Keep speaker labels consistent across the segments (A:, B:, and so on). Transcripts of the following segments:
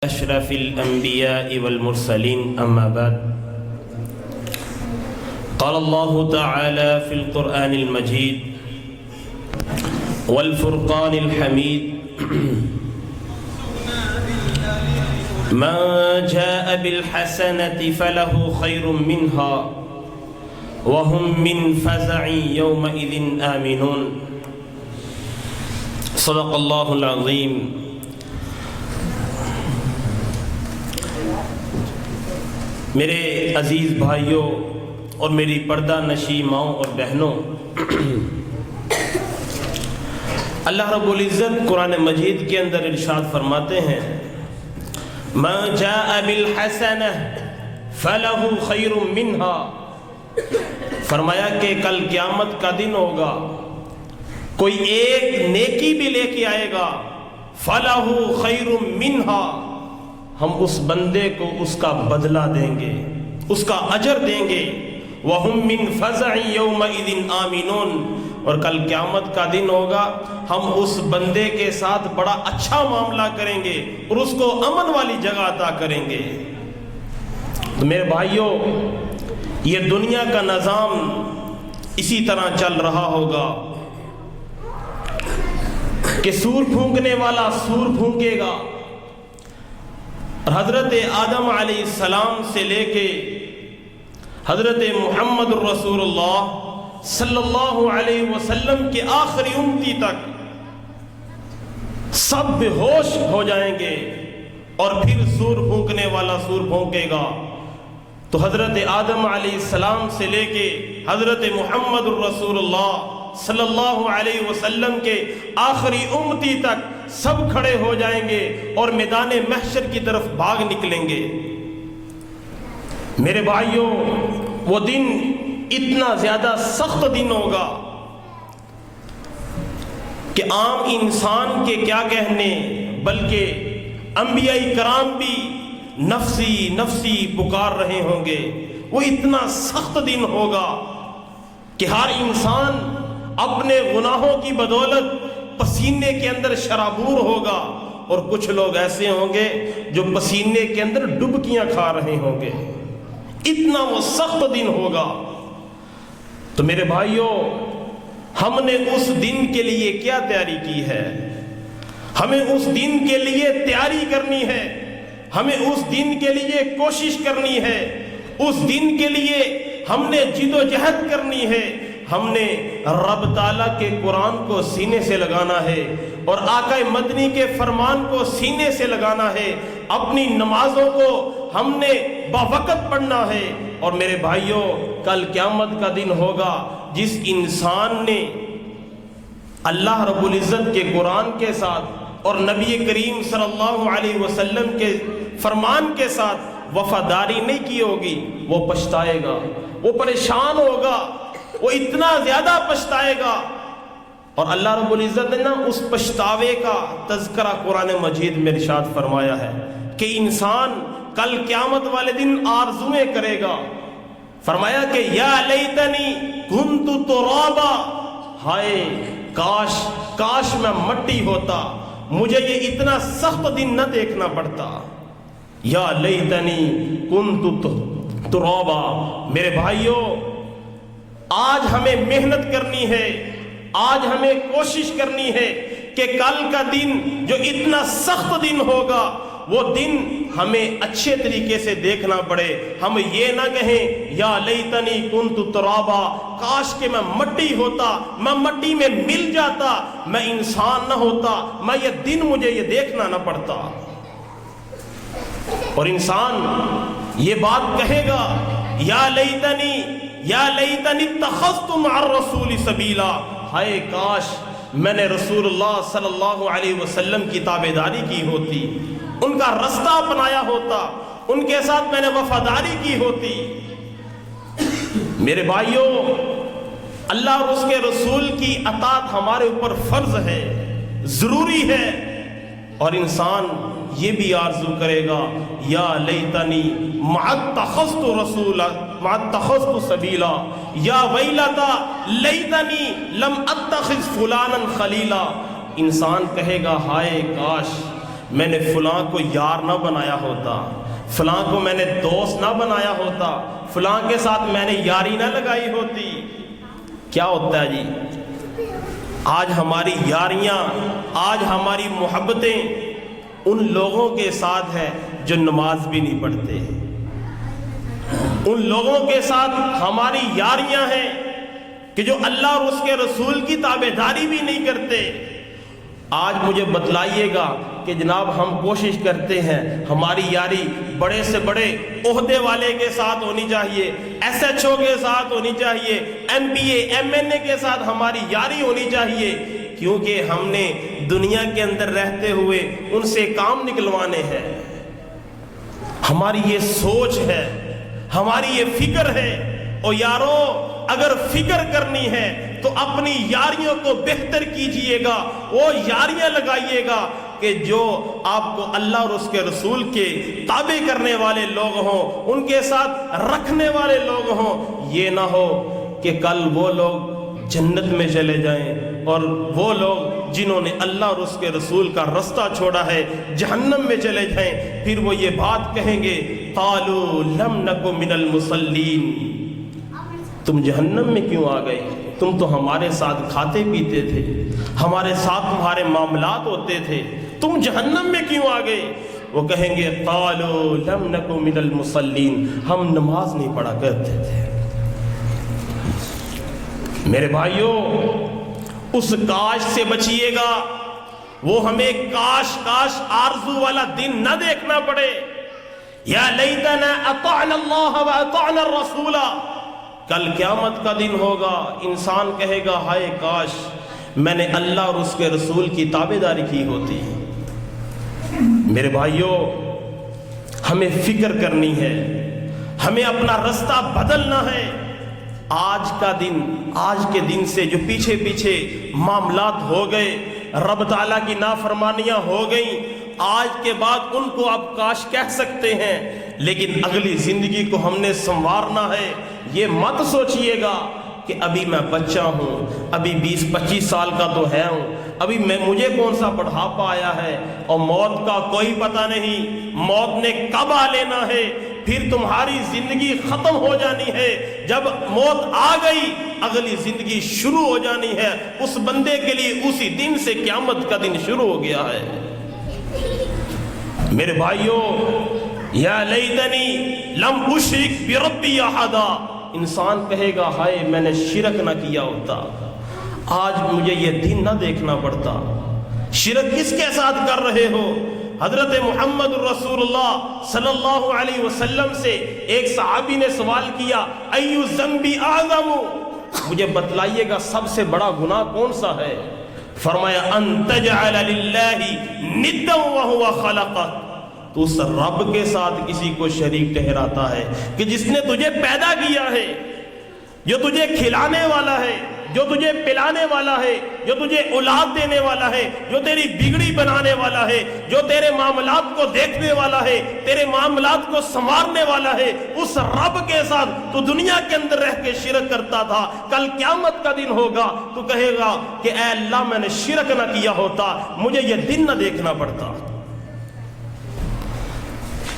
A: أشرف الأنبياء والمرسلين أما بعد قال الله تعالى في القرآن المجيد والفرقان الحميد من جاء بالحسنة فله خير منها وهم من فزع يومئذ آمنون صدق الله العظيم. میرے عزیز بھائیوں اور میری پردہ نشی ماؤں اور بہنوں، اللہ رب العزت قرآن مجید کے اندر ارشاد فرماتے ہیں مَن جَاءَ بِالْحَسَنَةِ فَلَهُ خَيْرٌ مِّنْهَا، فرمایا کہ کل قیامت کا دن ہوگا، کوئی ایک نیکی بھی لے کے آئے گا، فَلَهُ خَيْرٌ مِّنْهَا، ہم اس بندے کو اس کا بدلہ دیں گے، اس کا اجر دیں گے، وَهُم مِّن فَزَعٍ يَوْمَئِذٍ آمِنُونَ، اور کل قیامت کا دن ہوگا، ہم اس بندے کے ساتھ بڑا اچھا معاملہ کریں گے اور اس کو امن والی جگہ عطا کریں گے۔ تو میرے بھائیوں، یہ دنیا کا نظام اسی طرح چل رہا ہوگا کہ سور پھونکنے والا سور پھونکے گا، حضرت آدم علیہ السلام سے لے کے حضرت محمد الرسول اللہ صلی اللہ علیہ وسلم کے آخری امتی تک سب بے ہوش ہو جائیں گے، اور پھر سور پھونکنے والا سور پھونکے گا۔ تو حضرت آدم علیہ السلام سے لے کے حضرت محمد الرسول اللہ صلی اللہ علیہ وسلم کے آخری امتی تک سب کھڑے ہو جائیں گے اور میدان محشر کی طرف بھاگ نکلیں گے۔ میرے بھائیوں، وہ دن اتنا زیادہ سخت دن ہوگا کہ عام انسان کے کیا کہنے، بلکہ انبیاء کرام بھی نفسی نفسی پکار رہے ہوں گے۔ وہ اتنا سخت دن ہوگا کہ ہر انسان اپنے گناہوں کی بدولت پسینے کے اندر شرابور ہوگا، اور کچھ لوگ ایسے ہوں گے جو پسینے کے اندر ڈبکیاں کھا رہے ہوں گے۔ اتنا وہ سخت دن ہوگا۔ تو میرے بھائیوں، ہم نے اس دن کے لیے کیا تیاری کی ہے؟ ہمیں اس دن کے لیے تیاری کرنی ہے، ہمیں اس دن کے لیے کوشش کرنی ہے، اس دن کے لیے ہم نے جد و جہد کرنی ہے۔ ہم نے رب تعالیٰ کے قرآن کو سینے سے لگانا ہے، اور آقا مدنی کے فرمان کو سینے سے لگانا ہے، اپنی نمازوں کو ہم نے باوقت پڑھنا ہے۔ اور میرے بھائیوں، کل قیامت کا دن ہوگا جس انسان نے اللہ رب العزت کے قرآن کے ساتھ اور نبی کریم صلی اللہ علیہ وسلم کے فرمان کے ساتھ وفاداری نہیں کی ہوگی، وہ پچھتائے گا، وہ پریشان ہوگا، وہ اتنا زیادہ پچھتائے گا۔ اور اللہ رب العزت نے اس پچھتاوے کا تذکرہ قرآن مجید میں ارشاد فرمایا ہے کہ انسان کل قیامت والے دن آرزویں کرے گا۔ فرمایا کہ یا لیتنی کنت ترابا، ہائے کاش میں مٹی ہوتا، مجھے یہ اتنا سخت دن نہ دیکھنا پڑتا۔ یا لیتنی کنت ترابا۔ میرے بھائیوں، آج ہمیں محنت کرنی ہے، آج ہمیں کوشش کرنی ہے کہ کل کا دن جو اتنا سخت دن ہوگا، وہ دن ہمیں اچھے طریقے سے دیکھنا پڑے۔ ہم یہ نہ کہیں یا لیتنی کنت ترابا، کاش کہ میں مٹی ہوتا، میں مٹی میں مل جاتا، میں انسان نہ ہوتا، میں یہ دن مجھے یہ دیکھنا نہ پڑتا۔ اور انسان یہ بات کہے گا یا لیتنی اتخذت مع الرسول سبیلا، ہائے کاش میں نے رسول اللہ صلی اللہ علیہ وسلم کی تابعداری کی ہوتی، ان کا رستہ اپنایا ہوتا، ان کے ساتھ میں نے وفاداری کی ہوتی۔ میرے بھائیوں، اللہ اور اس کے رسول کی اطاعت ہمارے اوپر فرض ہے، ضروری ہے۔ اور انسان یہ بھی آرزو کرے گا یا لیتنی ما اتخذت رسولا ما اتخذت سبیلا، یا ویلتا لیتنی لم اتخذ فلانا خلیلا۔ انسان کہے گا ہائے کاش میں نے فلاں کو یار نہ بنایا ہوتا، فلاں کو میں نے دوست نہ بنایا ہوتا، فلاں کے ساتھ میں نے یاری نہ لگائی ہوتی، کیا ہوتا ہے جی؟ آج ہماری یاریاں، آج ہماری محبتیں ان لوگوں کے ساتھ ہے جو نماز بھی نہیں پڑھتے، ان لوگوں کے ساتھ ہماری یاریاں ہیں کہ جو اللہ اور اس کے رسول کی تابعداری بھی نہیں کرتے۔ آج مجھے بتلائیے گا کہ جناب ہم کوشش کرتے ہیں ہماری یاری بڑے سے بڑے عہدے والے کے ساتھ ہونی چاہیے، ایس ایچ او کے ساتھ ہونی چاہیے، M P A M N A کے ساتھ ہماری یاری ہونی چاہیے، کیونکہ ہم نے دنیا کے اندر رہتے ہوئے ان سے کام نکلوانے ہیں۔ ہماری یہ سوچ ہے، ہماری یہ فکر ہے۔ اور یارو اگر فکر کرنی ہے تو اپنی یاریوں کو بہتر کیجئے گا، وہ یاریاں لگائیے گا کہ جو آپ کو اللہ اور اس کے رسول کے تابع کرنے والے لوگ ہوں، ان کے ساتھ رکھنے والے لوگ ہوں۔ یہ نہ ہو کہ کل وہ لوگ جنت میں چلے جائیں اور وہ لوگ جنہوں نے اللہ اور اس کے رسول کا رستہ چھوڑا ہے جہنم میں چلے جائیں، پھر وہ یہ بات کہیں گے قالوا لم نک من المصلین، تم جہنم میں کیوں آ گئے؟ تم تو ہمارے ساتھ کھاتے پیتے تھے، ہمارے ساتھ تمہارے معاملات ہوتے تھے، تم جہنم میں کیوں آ گئے؟ وہ کہیں گے قالوا لم نک من المصلین، ہم نماز نہیں پڑھا کرتے تھے۔ میرے بھائیوں، اس کاش سے بچیے گا، وہ ہمیں کاش کاش آرزو والا دن نہ دیکھنا پڑے۔ یا لیتنا اطعنا اللہ واطعنا الرسول، کل قیامت کا دن ہوگا، انسان کہے گا ہائے کاش میں نے اللہ اور اس کے رسول کی تابعداری کی ہوتی۔ میرے بھائیوں، ہمیں فکر کرنی ہے، ہمیں اپنا رستہ بدلنا ہے۔ آج کا دن، آج کے دن سے جو پیچھے پیچھے معاملات ہو گئے، رب تعالیٰ کی نافرمانیاں ہو گئیں، آج کے بعد ان کو آپ کاش کہہ سکتے ہیں، لیکن اگلی زندگی کو ہم نے سنوارنا ہے۔ یہ مت سوچئے گا کہ ابھی میں بچہ ہوں، ابھی 20-25 سال کا تو ہے ہوں، ابھی مجھے کون سا بڑھاپا آیا ہے اور موت کا کوئی پتہ نہیں، موت نے کب آ لینا ہے، پھر تمہاری زندگی ختم ہو جانی ہے۔ جب موت آ گئی اگلی زندگی شروع ہو جانی ہے۔ اس بندے کے لیے اسی دن سے قیامت کا دن شروع ہو گیا ہے۔ میرے بھائیوں، یا لیتنی لم اشرک بربی احدا، انسان کہے گا ہائے میں نے شرک نہ کیا ہوتا، آج مجھے یہ دن نہ دیکھنا پڑتا۔ شرک کس کے ساتھ کر رہے ہو؟ حضرت محمد رسول اللہ صلی اللہ علیہ وسلم سے ایک صحابی نے سوال کیا ایو ذنب اعظم، مجھے بتلائیے گا سب سے بڑا گناہ کون سا ہے؟ فرمایا ان تجعل للہ ندا وہو خلقک، تو اس رب کے ساتھ کسی کو شریک ٹھہراتا ہے کہ جس نے تجھے پیدا کیا ہے، جو تجھے کھلانے والا ہے، جو تجھے پلانے والا ہے، جو تجھے اولاد دینے والا ہے، جو تیری بگڑی بنانے والا ہے، جو تیرے معاملات کو دیکھنے والا ہے، تیرے معاملات کو سنوارنے والا ہے، اس رب کے ساتھ تو دنیا کے اندر رہ کے شرک کرتا تھا۔ کل قیامت کا دن ہوگا تو کہے گا کہ اے اللہ میں نے شرک نہ کیا ہوتا، مجھے یہ دن نہ دیکھنا پڑتا۔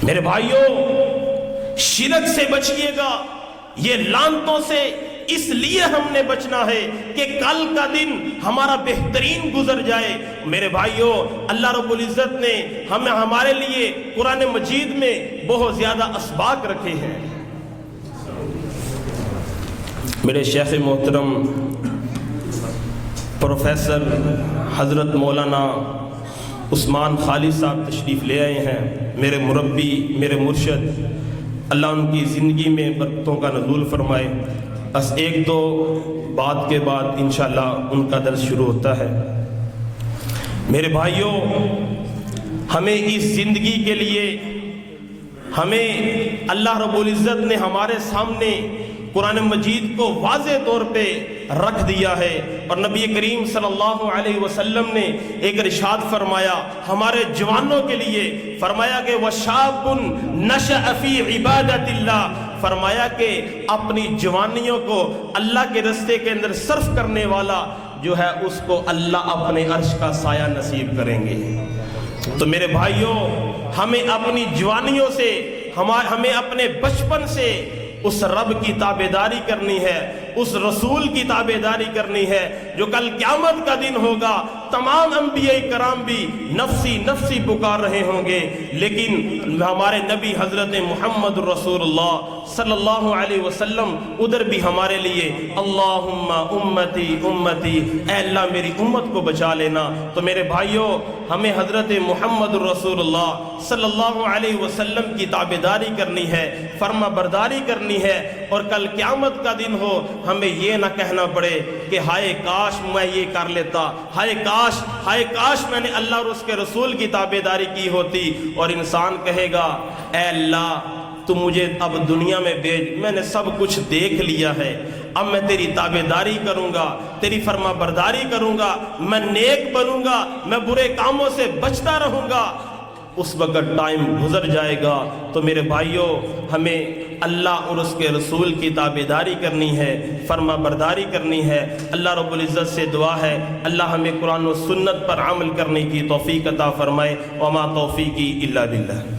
A: میرے بھائیوں، شرک سے بچیے گا، یہ لعنتوں سے اس لیے ہم نے بچنا ہے کہ کل کا دن ہمارا بہترین گزر جائے۔ میرے بھائیوں، اللہ رب العزت نے ہمارے لیے قرآن مجید میں بہت زیادہ اسباق رکھے ہیں۔ میرے شیخ محترم پروفیسر حضرت مولانا عثمان خالد صاحب تشریف لے آئے ہیں، میرے مربی، میرے مرشد، اللہ ان کی زندگی میں برکتوں کا نزول فرمائے۔ بس ایک دو بات کے بعد انشاءاللہ ان کا درس شروع ہوتا ہے۔ میرے بھائیوں، ہمیں اس زندگی کے لیے ہمیں اللہ رب العزت نے ہمارے سامنے قرآن مجید کو واضح طور پہ رکھ دیا ہے، اور نبی کریم صلی اللہ علیہ وسلم نے ایک ارشاد فرمایا ہمارے جوانوں کے لیے، فرمایا کہ وَشَابٌ نَشَأَ فِي عِبَادَةِ اللَّهِ، فرمایا کہ اپنی جوانیوں کو اللہ کے رستے کے اندر صرف کرنے والا جو ہے اس کو اللہ اپنے عرش کا سایہ نصیب کریں گے۔ تو میرے بھائیوں، ہمیں اپنی جوانیوں سے، ہمیں اپنے بچپن سے اس رب کی تابعداری کرنی ہے، اس رسول کی تابعداری کرنی ہے جو کل قیامت کا دن ہوگا تمام انبیاء کرام بھی نفسی نفسی پکار رہے ہوں گے، لیکن ہمارے نبی حضرت محمد رسول اللہ صلی اللہ علیہ وسلم ادھر بھی ہمارے لیے اللہم امتی امتی، اے اللہ میری امت کو بچا لینا۔ تو میرے بھائیوں، ہمیں حضرت محمد رسول اللہ صلی اللہ علیہ وسلم کی تابعداری کرنی ہے، فرما برداری کرنی ہے، اور کل قیامت کا دن ہو ہمیں یہ نہ کہنا پڑے کہ ہائے کاش میں یہ کر لیتا، ہائے کاش میں نے اللہ اور اس کے رسول کی تابعداری کی ہوتی، اور انسان کہے گا اے اللہ تو مجھے اب دنیا میں بھیج، میں نے سب کچھ دیکھ لیا ہے، اب میں تیری تابعداری کروں گا، تیری فرما برداری کروں گا، میں نیک بنوں گا، میں برے کاموں سے بچتا رہوں گا۔ اس وقت ٹائم گزر جائے گا۔ تو میرے بھائیوں، ہمیں اللہ اور اس کے رسول کی تابعداری کرنی ہے، فرما برداری کرنی ہے۔ اللہ رب العزت سے دعا ہے اللہ ہمیں قرآن و سنت پر عمل کرنے کی توفیق عطا فرمائے۔ وما توفیقی الا باللہ۔